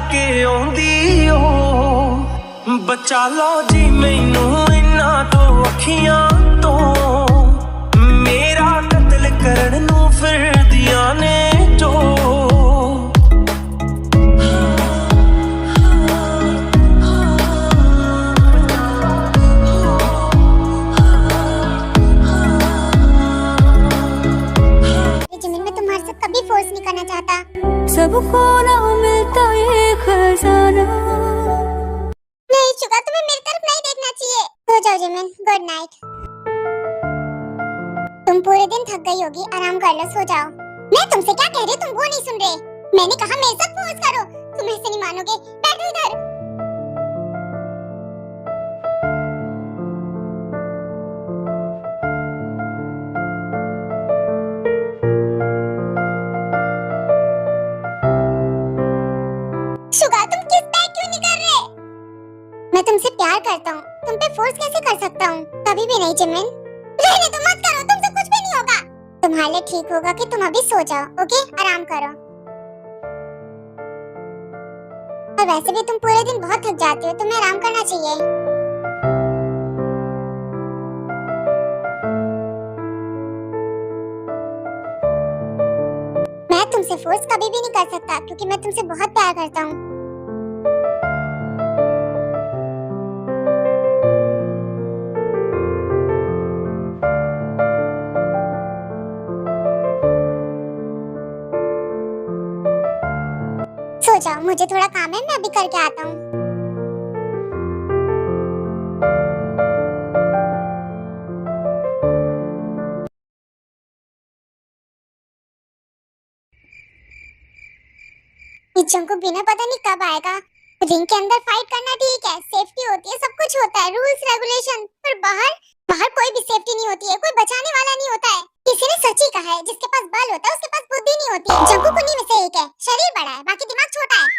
के आउंदी ओ बचा लो जी मैनू इन्हां तो अखियां तो मेरा कत्ल करन नू फिरदियां ने जो कभी फोर्स नहीं करना चाहता। सबको ना मिलता ये खजाना। नहीं शुगा, तुम्हें मेरी तरफ नहीं देखना चाहिए। सो जाओ जिमिन, गुड नाइट। तुम पूरे दिन थक गई होगी, आराम कर लो, सो जाओ। मैं तुमसे क्या कह रही हूँ, तुम वो नहीं सुन रहे। मैंने कहा मेरे साथ फोर्स करो, तुम ऐसे नहीं मानोगे। बैठो इधर। मैं तुमसे प्यार करता हूँ, तुम पे फोर्स कैसे कर सकता हूँ? कभी भी नहीं जिमिन। रहने दो, मत करो, तुमसे कुछ भी नहीं होगा। तुम्हारे लिए ठीक होगा कि तुम अभी सो जाओ, ओके? आराम करो। और वैसे भी तुम पूरे दिन बहुत थक जाते हो, तुम्हें आराम करना चाहिए। मैं तुमसे फोर्स कभी भी नहीं कर सकता क्योंकि मैं तुमसे बहुत प्यार करता हूँ। सो जाओ, मुझे थोड़ा काम है, मैं अभी करके आता हूँ। को बिना पता नहीं कब आएगा। रिंग के अंदर फाइट करना ठीक है, सेफ्टी होती है, सब कुछ होता है, रूल्स रेगुलेशन, पर बाहर कोई भी सेफ्टी नहीं होती है, कोई बचाने वाला नहीं होता है। किसी ने सच ही कहा है, जिसके पास बल होता है उसके पास बुद्धि नहीं होती। जंगू कुन्नी में से एक है, शरीर बड़ा है, बाकी दिमाग छोटा है।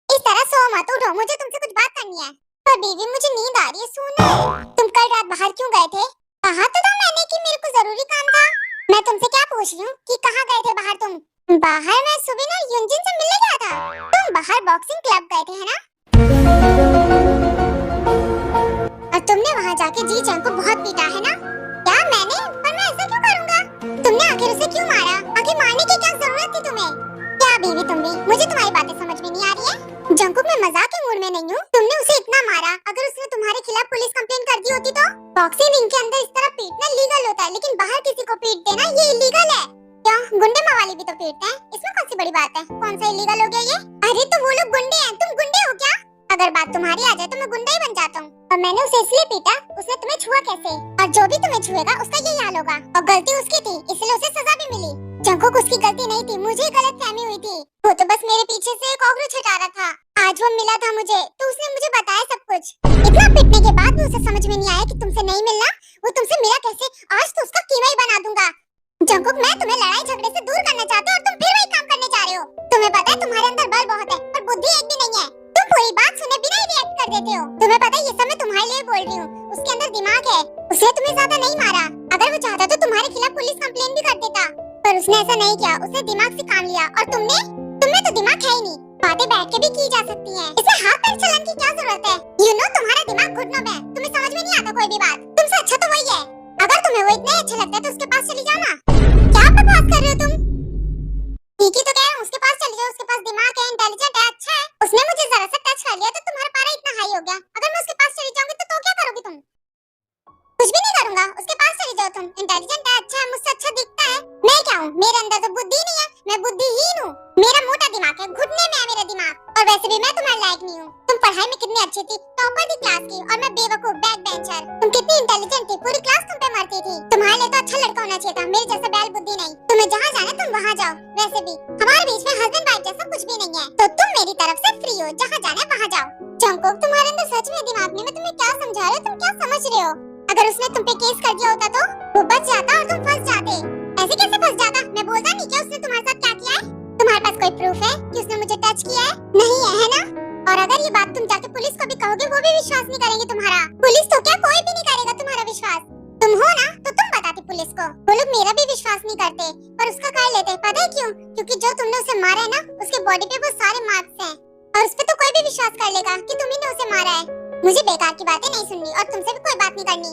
इस तरह सो मत, उठो, मुझे तुमसे कुछ बात करनी है। पर बीवी, मुझे नींद आ रही है, सोना है। तुम कल रात बाहर क्यों गए थे? कहा तो था मैंने कि मेरे को जरूरी काम था। मैं तुमसे क्या पूछ रही हूँ कि कहाँ गए थे बाहर तुम? बाहर मैं सुबह ना युनजिन से मिलने गया था। तुम बाहर बॉक्सिंग क्लब गए थे, है ना? और तुमने वहाँ जाके जी चैन को बहुत पीटा, है ना? क्या मैंने? पर मैं ऐसा क्यों करूँगा? तुमने आखिर उसे क्यों मारा? आखिर मारने की क्या जरूरत थी तुम्हें? क्या बीवी तुम भी, मुझे तुम्हारी बातें समझ में नहीं आ रही है। जंकुक, मैं मजाक के मूड में नहीं हूँ। तुमने उसे इतना मारा, अगर उसने तुम्हारे खिलाफ पुलिस कंप्लेंट कर दी होती तो? बॉक्सिंग रिंग के अंदर इस तरह पीटना लीगल होता है, लेकिन बाहर किसी को पीट देना ये इलीगल है। क्या गुंडे मवाली भी तो पीटते हैं? इसमें कौन सी बड़ी बात है? कौन सा इलीगल हो गया ये? अरे तो वो लोग गुंडे हैं, तुम गुंडे हो क्या? अगर बात तुम्हारी आ जाए तो मैं गुंडा ही बन जाता हूँ। और मैंने उसे इसलिए पीटा, उसने तुम्हें छुआ कैसे? और जो भी तुम्हें छुएगा उसका यही हाल होगा। और गलती उसकी थी, इसलिए उसे सजा भी मिली। जंकुक, उसकी गलती नहीं थी, मुझे गलतफहमी हुई थी। वो तो बस मेरे पीछे से कॉकरोच हटा रहा था। आज वो मिला था मुझे, तो उसने मुझे बताया सब कुछ। इतना पिटने के बाद भी उसे समझ में नहीं आया कि तुमसे नहीं मिलना, वो तुमसे मिला कैसे? आज तो उसका कीमा ही बना दूंगा। जंकुक, मैं तुम्हें लड़ाई झगड़े से दूर करना चाहती हूँ और तुम फिर वही काम करने जा रहे हो। तुम्हें पता है तुम्हारे अंदर बल बहुत है, पर बुद्धि एक भी नहीं है। तुम पूरी बात सुने बिना ही रिएक्ट कर देते हो। तुम्हें पता है ये सब मैं तुम्हारे लिए बोल रही हूँ। उसके अंदर दिमाग है, उसने तुम्हें ज्यादा नहीं मारा। अगर वो चाहता तो तुम्हारे खिलाफ पुलिस कंप्लेन भी कर देता, पर उसने ऐसा नहीं किया। उसने दिमाग से काम लिया। और तुमने तो दिमाग है ही नहीं। बातें बैठ के भी की जा सकती हैं। इसे हाथ पैर चलाने की क्या जरूरत है? तुम्हारा दिमाग घुटनों में है, तुम्हें समझ में नहीं आता कोई भी बात। तुमसे अच्छा तो वही है। अगर तुम्हें वो इतना अच्छा लगता है तो उसके पास चली जाओ ना। क्या बकवास कर रहे हो तुम? ठीक ही तो कह रहा हूँ, उसके पास चली जाओ। उसके पास दिमाग है, इंटेलिजेंट है, अच्छा है। उसने मुझे जरा सा टच कर लिया तो तुम्हारा पारा इतना हाई हो गया। अगर मैं उसके पास चली जाऊंगी तो क्या करोगी तुम? कुछ भी नहीं करूंगा, उसके पास चली जाओ तुम। इंटेलिजेंट है, अच्छा है, मुझसे अच्छा दिखता है। मैं क्या हूँ? मेरे अंदर तो बुद्धि नहीं है, मैं बुद्धिहीन हूँ। मेरा मोटा दिमाग है, घुटने में है मेरा दिमाग। और वैसे भी मैं तुम्हारे लायक नहीं हूँ। तुम पढ़ाई में कितनी अच्छी थी, टॉपर थी क्लास की, और मैं बेवकूफ बैक बेंचर। तुम कितनी इंटेलिजेंट थी, पूरी क्लास तुम पे मरती थी। तुम्हारे लिए तो अच्छा लड़का होना चाहिए था, मेरे जैसा बैल बुद्धि नहीं। तुम्हें जहाँ जाना तुम वहाँ जाओ। वैसे भी हमारे बीच में हस्बैंड वाइफ जैसा कुछ भी नहीं है, तो तुम मेरी तरफ से फ्री हो, जहाँ जाना है वहाँ जाओ। जंकुक, तुम्हारे अंदर सच में दिमाग नहीं। मैं तुम्हें क्या समझा रही हूँ, तुम क्या समझ रहे हो? अगर उसने तुम पे केस कर दिया होता तो वो बच जाता और तुम फंस जाते। ऐसे कैसे फंस जाता? मैं बोलता नहीं क्या उसने तुम्हारे साथ क्या किया है? तुम्हारे पास कोई प्रूफ है कि उसने मुझे टच किया है? नहीं है, है ना? और अगर ये बात तुम जाके पुलिस को भी कहोगे, वो भी विश्वास नहीं करेंगे तुम्हारा। पुलिस तो क्या, कोई भी नहीं करेगा तुम्हारा विश्वास। तुम हो ना तो तुम बताती पुलिस को। वो लोग मेरा भी विश्वास नहीं करते, पर उसका कर लेते। पता है क्यों? क्योंकि जो तुमने उसे मारा है ना, उसके बॉडी पे वो सारे मार्क्स हैं, और उस पे तो कोई भी विश्वास कर लेगा कि तुम ही ने उसे मारा है। मुझे बेकार की बातें नहीं सुननी, और तुमसे भी कोई बात नहीं करनी।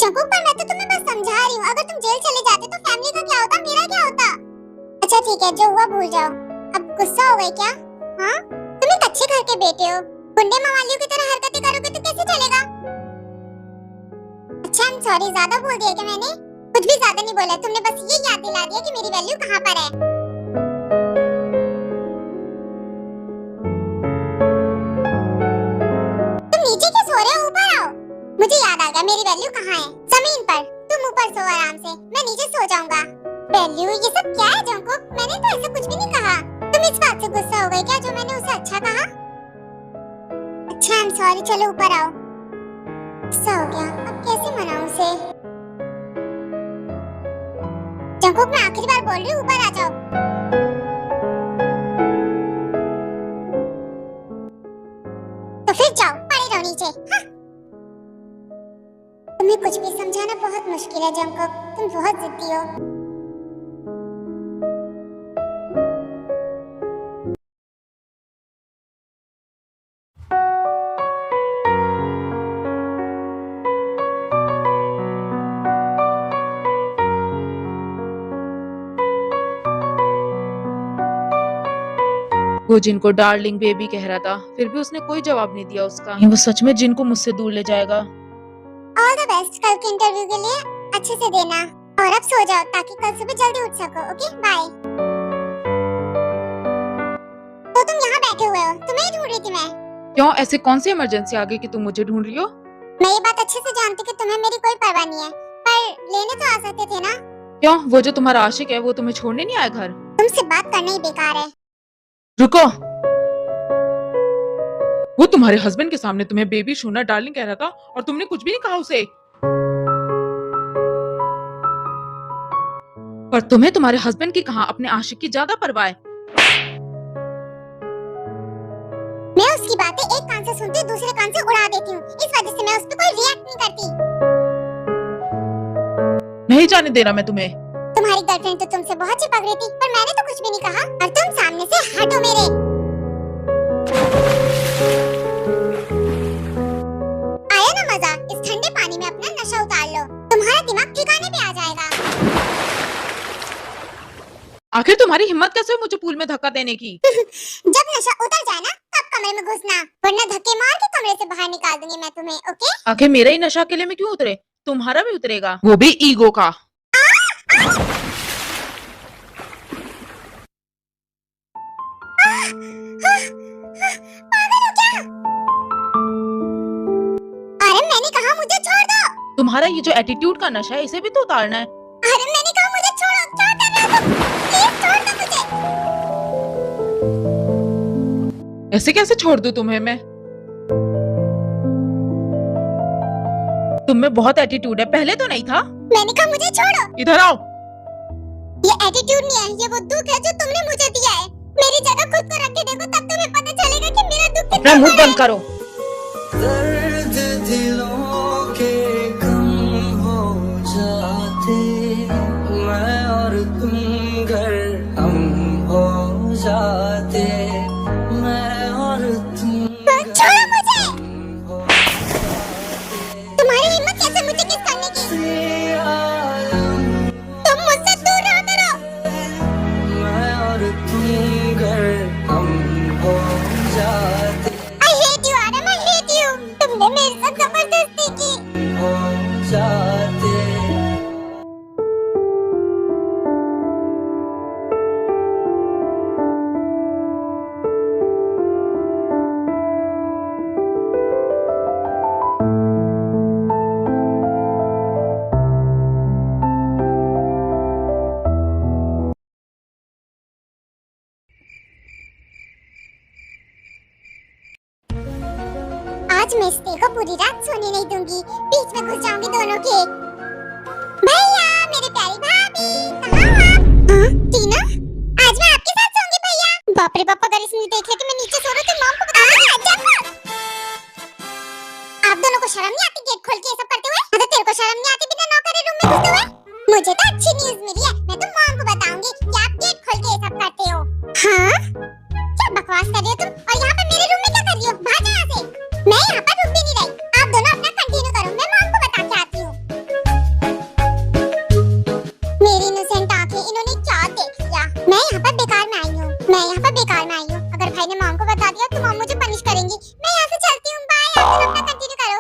जंकुक, पर मैं तो तुम्हें बस समझा रही हूँ। अगर तुम जेल चले जाते तो फैमिली का क्या होता, मेरा क्या होता? अच्छा ठीक है, जो हुआ भूल जाओ। अब गुस्सा हो गए क्या? हाँ, तुम एक अच्छे घर के बेटे हो। गुंडे मवालियों की तरह हरकतें करोगे तो कैसे चलेगा? अच्छा, I'm sorry, ज्यादा बोल दिया क्या मैंने? कुछ भी ज्यादा नहीं बोला, तुमने बस ये याद दिला दिया कि मेरी वैल्यू कहाँ पर है। तुम नीचे क्यों सो रहे हो? ऊपर आओ। मुझे याद आ गया, मेरी वैल्यू कहाँ है? जमीन पर। तुम ऊपर सो आराम से, मैं नीचे सो जाऊंगा। वैल्यू, ये सब क्या है जंकुक? मैंने तो ऐसा कुछ भी नहीं कहा। तुम इस बात से गुस्सा हो गए क्या जो मैंने उसे अच्छा कहा? अच्छा, I'm sorry, चलो ऊपर आओ। गुस्सा हो गया, अब कैसे मनाऊं उसे? जंकुक, मैं आखिरी बार बोल रही हूँ, ऊपर आ जाओ। तो फिर जाओ, पड़े रहो नीचे। हाँ? तुम्हें कुछ भी समझाना बहुत मुश्किल है जंकुक, तुम बहुत जिद्दी हो। वो जिनको डार्लिंग बेबी कह रहा था, फिर भी उसने कोई जवाब नहीं दिया उसका। वो सच में जिनको मुझसे दूर ले जाएगा। ऑल द बेस्ट कल के इंटरव्यू के लिए, अच्छे से देना। और अब सो जाओ ताकि कल सुबह जल्दी उठ सको। Okay, bye. तो तुम यहाँ बैठे हुए हो, तुम्हें ही ढूंढ रही थी मैं। क्यों, ऐसे कौन सी इमरजेंसी आ गई कि तुम मुझे ढूंढ रही हो? मैं ये बात अच्छे से जानती कि तुम्हें मेरी कोई परवाह नहीं है, पर लेने तो आ सकते थे ना। क्यों, वो जो तुम्हारा आशिक है वो तुम्हें छोड़ने नहीं आया घर? तुमसे बात करना ही बेकार है। रुको, वो तुम्हारे हस्बैंड के सामने तुम्हें बेबी शूना डार्लिंग कह रहा था और तुमने कुछ भी नहीं कहा उसे। पर तुम्हें तुम्हारे हस्बैंड की कहां अपने आशिक की ज्यादा परवाह है। मैं उसकी बातें एक कान से सुनती हूँ, दूसरे कान से उड़ा देती हूँ। इस वजह से मैं उस पर कोई रिएक्ट नहीं करती। नहीं जाने दे रहा मैं तुम्हें। तुम्हारी गर्लफ्रेंड तो तुमसे बहुत चिपक रही थी, पर मैंने तो कुछ भी नहीं कहा, और तुम सामने से हटो मेरे। आया ना मजा? इस ठंडे पानी में अपना नशा उतार लो, तुम्हारा दिमाग ठिकाने पे आ जाएगा। आखिर तुम्हारी हिम्मत कैसे हुई मुझे पूल में धक्का देने की? जब नशा उतर जाए ना तब कमरे में घुसना, वरना धक्के मार के कमरे से बाहर निकाल दूंगी मैं तुम्हें। ओके? आखिर मेरा ही नशा अकेले में क्यों उतरे, तुम्हारा भी उतरेगा, वो भी ईगो का। पागल हो क्या? अरे मैंने कहा मुझे छोड़ दो। तुम्हारा ये जो एटीट्यूड का नशा है इसे भी तो उतारना है। अरे मैंने कहा मुझे छोड़ो, क्या कर रहे हो तुम? प्लीज छोड़ दो मुझे। ऐसे कैसे छोड़ दूं तुम्हें मैं? तुम में बहुत एटीट्यूड है, पहले तो नहीं था। मैंने कहा मुझे छोड़ो। इधर आओ। ये एटीट्यूड नहीं है, ये वो दुख है जो तुमने मुझे दिया है। मेरी जगह खुद को रख के देखो, तब तुम्हें पता चलेगा कि मेरा दुख अपना कितना मुंह बंद करो। दर्द दिलों के कम हो जाते, मैं और तुम घर हम हो जाते, मैं और तुम छोड़ो मुझे। तुम्हारी हिम्मत कैसे मुझे किस करने की? तुम मुझसे दूर रहो करो। मैं और तुम घर हम हो जाते, I hate you, Adam, I hate you. तुमने मेरे साथ जबरदस्ती की। हो जाते। आज मैं इस को पूरी रात सोने नहीं दूंगी, बीच में घुस जाऊंगी दोनों के। भैया, मेरे प्यारी भाभी, कहाँ हो आप? हाँ, टीना, आज मैं आपके साथ सोऊंगी भैया। बाप रे बाप, अगर इसने देख लिया कि मैं नीचे सो रही हूँ तो मॉम को बता दूंगी। आप दोनों को शर्म नहीं आती गेट खोल के ये सब करते हुए? तो तेरे को शर्म नहीं आती बिना नौकर के रूम में घुसते हुए? मुझे तो अच्छी न्यूज़ मिली है, मैं तो मॉम को बताऊंगी कि आप गेट खोल के ये सब करते हो। हाँ? क्या बकवास कर रही हो तुम? और यहाँ पे मेरे रूम में क्या कर रही हो? भाग यहाँ से। मैं यहाँ पर रुक भी नहीं रही। आप दोनों अपना कंटिन्यू करो, मैं मॉम को बता के आती हूँ। मेरी इनोसेंट आंखें, इन्होंने क्या देख लिया? मैं यहाँ पर बेकार में आई हूँ, मैं यहाँ पर बेकार में आई हूँ। अगर भाई ने मॉम को बता दिया तो मॉम मुझे पनिश करेंगी। मैं यहाँ से चलती हूँ, बाय। आप दोनों अपना कंटिन्यू करो।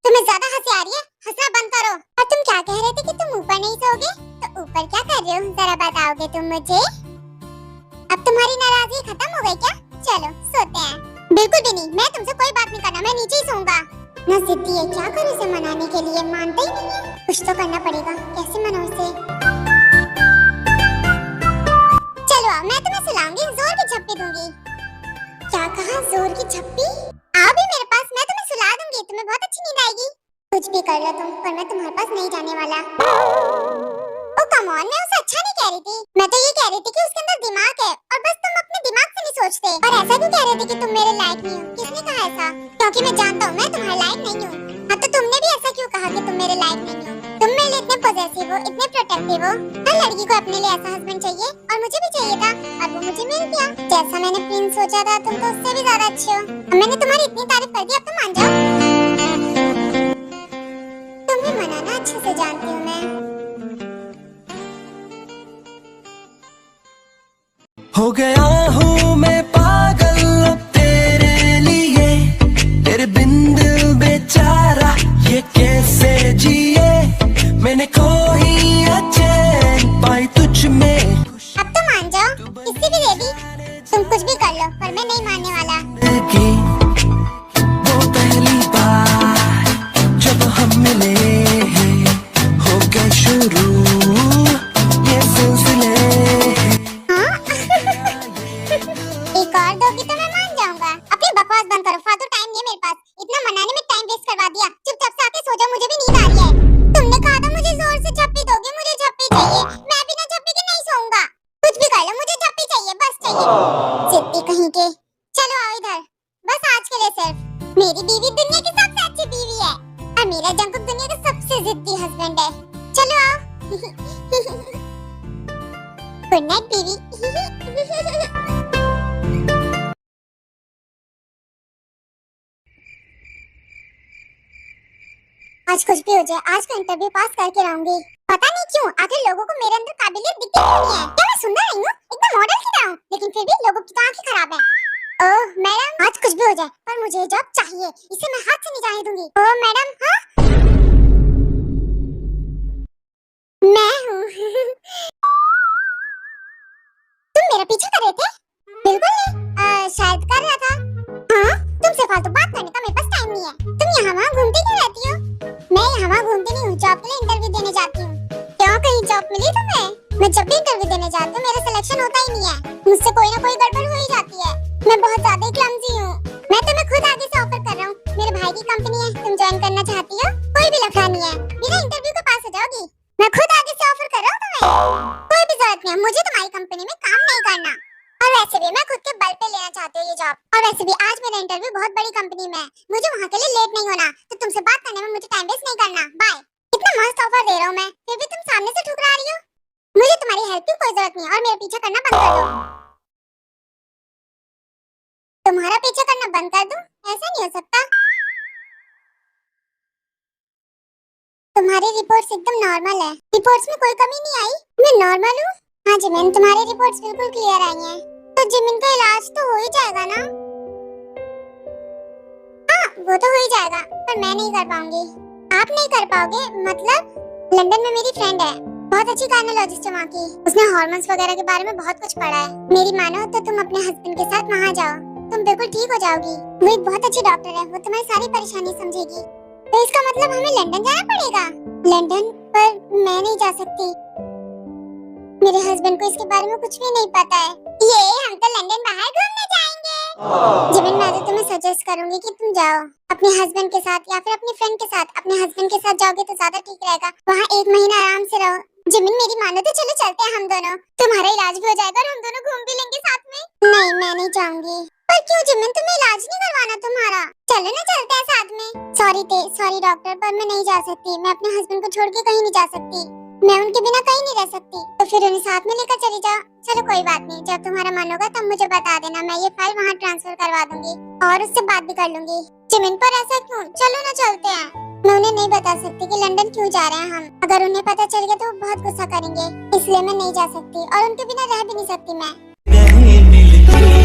तुम्हें ज्यादा हंसी आ रही है, हंसना बंद करो। और तुम क्या कह रहे थे कि तुम ऊपर नहीं सोओगे? तो ऊपर क्या कर रहे हो, जरा बताओगे तुम मुझे? अब तुम्हारी नाराजगी खत्म हो गई क्या? चलो सोते हैं। बिल्कुल भी नहीं, मैं तुमसे कोई बात नहीं करना, मैं नीचे ही सोऊंगा। ना जिद्दी है, क्या करूं इसे मनाने के लिए? मानता ही नहीं है। कुछ तो करना पड़ेगा, कैसे मनाऊं इसे? चलो आओ, मैं तुम्हें सुलाऊंगी, जोर की झप्पी दूंगी। क्या कहा, जोर की झप्पी? आओ भी मेरे पास, मैं तुम्हें सुला दूंगी, तुम्हें बहुत अच्छी नींद आएगी। कुछ भी कर लो तुम, पर मैं तुम्हारे पास नहीं जाने वाला। ओ कम ऑन, मैं उसे अच्छा नहीं कह रही थी। मैं तो ये कह रही थी कि उसके अंदर दिमाग है और बस तुम अपने दिमाग से नहीं सोचते। और ऐसा क्यों कह रहे थे कि तुम मेरे लायक नहीं हो? किसने कहा ऐसा? क्योंकि मैं जानता हूँ मैं तुम्हारे लायक नहीं हूँ। हाँ तो तुमने भी ऐसा क्यों कहा कि तुम मेरे लायक नहीं हो? तुम मेरे लिए इतने पॉजेसिव हो, इतने प्रोटेक्टिव हो। हर लड़की को अपने लिए ऐसा हस्बैंड चाहिए और मुझे भी चाहिए था, और वो मुझे मिल गया। जैसा मैंने प्रिंस सोचा था, तुम तो उससे भी ज्यादा अच्छे हो। अब मैंने तुम्हारी इतनी तारीफ कर दी, अब तुम मान जाओ। तुम्हें मनाना अच्छे से जानती हूँ मैं। हो गया हूँ मैं पागल अब तेरे लिए, तेरे बिन दिल बेचारा ये कैसे जिए। मैंने कोई चैन पाई तुझ में। अब तो मान जाओ, किसी भी रेडी, तुम कुछ भी कर लो, पर मैं नहीं मानने वाला। वो पहली बार जब हम मिले, हो गए शुरू ये सिलसिले। एक और दोगी तो मैं मान जाऊंगा। अपनी बकवास बंद करो, फालतू टाइम नहीं है मेरे पास। इतना मनाने में टाइम वेस्ट करवा दिया। चुपचाप से आके सो जाओ, मुझे भी नींद आ रही है। तुमने कहा था मुझे जोर से झप्पी दोगे, मुझे झप्पी चाहिए। मैं बिना झप्पी के नहीं सोऊंगा। कुछ भी कर लो, मुझे झप्पी चाहिए, बस चाहिए। जिद्दी कहीं के। चलो आओ इधर, बस आज के लिए सिर्फ। मेरी बीवी दुनिया की सबसे अच्छी बीवी है और मेरा जंकुक दुनिया का सबसे जिद्दी हस्बैंड है। चलो आओ। गुड नाइट बीवी। आज कुछ भी हो जाए, आज का इंटरव्यू पास करके रहूंगी। पता नहीं क्यों आखिर लोगों को मेरे अंदर काबिलियत दिखती क्यों नहीं है? क्या मैं सुंदर नहीं हूँ? एकदम मॉडल की तरह हूँ, लेकिन फिर भी लोगों की तो आंखें खराब है। ओह मैडम, आज कुछ भी हो जाए पर मुझे जॉब चाहिए, इसे मैं हाथ से नहीं जाने दूंगी। ओह मैडम, हाँ मैं हूँ। तुम मेरा पीछा कर रहे थे? बिल्कुल नहीं, शायद कर रहा था। हाँ, तुमसे फालतू बात करने का मेरे पास टाइम नहीं है। तुम यहाँ वहाँ घूमती क्यों रहती हो? मैं यहाँ वहाँ घूमती नहीं हूँ, जॉब के लिए इंटरव्यू देने जाती हूँ। क्यों, कहीं जॉब मिली तुम्हें? मैं जब भी इंटरव्यू देने जाती हूँ मेरा सिलेक्शन होता ही नहीं है। मुझसे कोई ना कोई गड़बड़ हो ही जाती है। मैं बहुत ज्यादा क्लमजी हूँ। मैं तुम्हें खुद आगे से ऑफर कर रहा हूँ, मेरे भाई की कंपनी है, तुम ज्वाइन करना चाहती हो? कोई भी लफड़ा नहीं है, बिना इंटरव्यू के पास हो जाओगी। मैं खुद आगे से ऑफर कर रहा हूँ तुम्हें। कोई भी जरूरत नहीं है, मुझे तुम्हारी कंपनी में काम नहीं करना। और वैसे भी मैं खुद के बल पे लेना चाहती हूँ ये जॉब। और वैसे भी आज मेरा इंटरव्यू बहुत बड़ी कंपनी में है, मुझे वहाँ के लिए लेट नहीं होना, तो तुमसे बात करने में मुझे टाइम वेस्ट नहीं करना। बाय। इतना मस्त ऑफर दे रहा हूँ मैं, फिर भी तुम सामने से ठुकरा रही हो। मुझे तुम्हारी हेल्प की कोई जरूरत नहीं है और मेरा पीछा करना बंद कर दो। तुम्हारा पीछा करना बंद कर दूं? ऐसा नहीं हो सकता। तुम्हारी रिपोर्ट्स एकदम नॉर्मल है, रिपोर्ट्स में कोई कमी नहीं आई। मैं नॉर्मल हूँ? हाँ जी मैम, तुम्हारी रिपोर्ट्स बिल्कुल क्लियर आई हैं। तो जिमिन का इलाज तो हो ही जाएगा ना? हाँ वो तो हो ही जाएगा, पर मैं नहीं कर पाऊंगी। आप नहीं कर पाओगे मतलब? लंदन में मेरी फ्रेंड है, बहुत अच्छी गायनोलॉजिस्ट है वहाँ की। उसने हार्मोन्स वगैरह के बारे में बहुत कुछ पढ़ा है। मेरी मानो तो तुम अपने हस्बैंड के साथ वहाँ जाओ, तुम बिल्कुल ठीक हो जाओगी। वो एक बहुत अच्छी डॉक्टर है, वो तुम्हारी सारी परेशानी समझेगी। तो इसका मतलब हमें लंदन जाना पड़ेगा? लंदन? पर मैं नहीं जा सकती, मेरे हस्बैंड को इसके बारे में कुछ भी नहीं पता है। ये हम तो लंदन बाहर घूमने जाएंगे। जिमिन मैं तो तुम्हें सजेस्ट करूंगी कि तुम जाओ अपने हस्बैंड के साथ या फिर अपने फ्रेंड के साथ। अपने हस्बैंड के साथ जाओगे तो ज्यादा ठीक रहेगा। वहाँ 1 महीना आराम से रहो। जिमिन मेरी मानो तो चलो चलते हैं हम दोनों, तुम्हारा इलाज भी हो जाएगा और हम दोनों घूम भी लेंगे साथ में। नहीं मैं नहीं चाहूंगी। पर क्यों जिमिन, तुम्हें इलाज नहीं करवाना तुम्हारा? चलो ना चलते हैं साथ में। सॉरी डॉक्टर, पर मैं नहीं जा सकती। मैं अपने हस्बैंड को छोड़ के कहीं नहीं जा सकती। मैं उनके बिना कहीं नहीं रह सकती। तो फिर उन्हें साथ में लेकर चली जाओ। चलो कोई बात नहीं, जब तुम्हारा मन होगा तब मुझे बता देना, मैं ये फाइल वहाँ ट्रांसफर करवा दूंगी और उससे बात भी कर लूंगी। जिमिन पर ऐसा क्यों? चलो ना चलते हैं। मैं उन्हें नहीं बता सकती कि लंदन क्यों जा रहे हैं हम। अगर उन्हें पता चल गया तो वो बहुत गुस्सा करेंगे, इसलिए मैं नहीं जा सकती और उनके बिना रह भी नहीं सकती मैं। नहीं मिलती रहे